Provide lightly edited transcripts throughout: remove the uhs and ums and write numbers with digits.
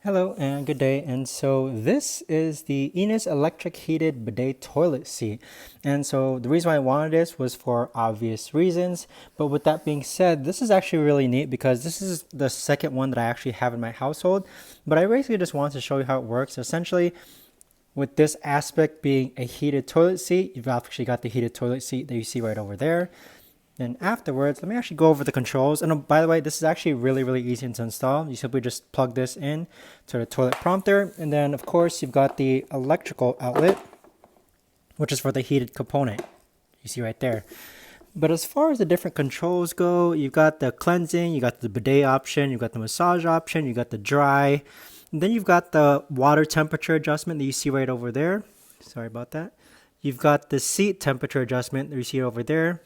Hello and good day. And so this is the Inus electric heated bidet toilet seat. And so the reason why I wanted this was for obvious reasons. But with that being said, this is actually really neat because this is the second one that I actually have in my household. But I basically just wanted to show you how it works. Essentially, with this aspect being a heated toilet seat, you've actually got the heated toilet seat that you see right over there. Then afterwards, let me actually go over the controls. And by the way, this is actually really easy to install. You simply just plug this in to the toilet prompter. And then of course, you've got the electrical outlet, which is for the heated component. You see right there. But as far as the different controls go, you've got the cleansing, you got the bidet option, you've got the massage option, you got the dry. And then you've got the water temperature adjustment that you see right over there. Sorry about that. You've got the seat temperature adjustment that you see over there.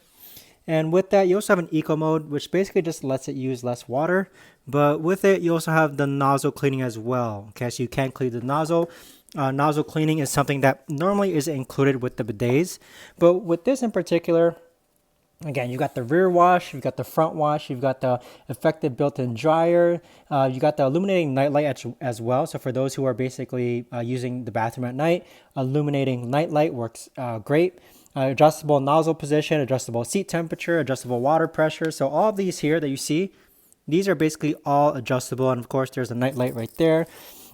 And with that, you also have an eco mode, which basically just lets it use less water. But with it, you also have the nozzle cleaning as well. Okay, so you can clean the nozzle. Nozzle cleaning is something that normally isn't included with the bidets. But with this in particular, again, you got the rear wash, you've got the front wash, you've got the effective built-in dryer, you got the illuminating nightlight as well. So for those who are basically using the bathroom at night, illuminating nightlight works great. Adjustable nozzle position, adjustable seat temperature, adjustable water pressure. So all of these here that you see, these are basically all adjustable. And of course, there's a nightlight right there.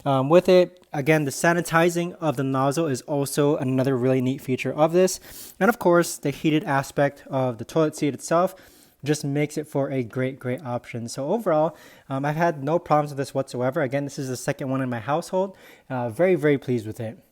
With it, again, the sanitizing of the nozzle is also another really neat feature of this. And of course, the heated aspect of the toilet seat itself just makes it for a great option. So overall, I've had no problems with this whatsoever. Again, this is the second one in my household. Very pleased with it.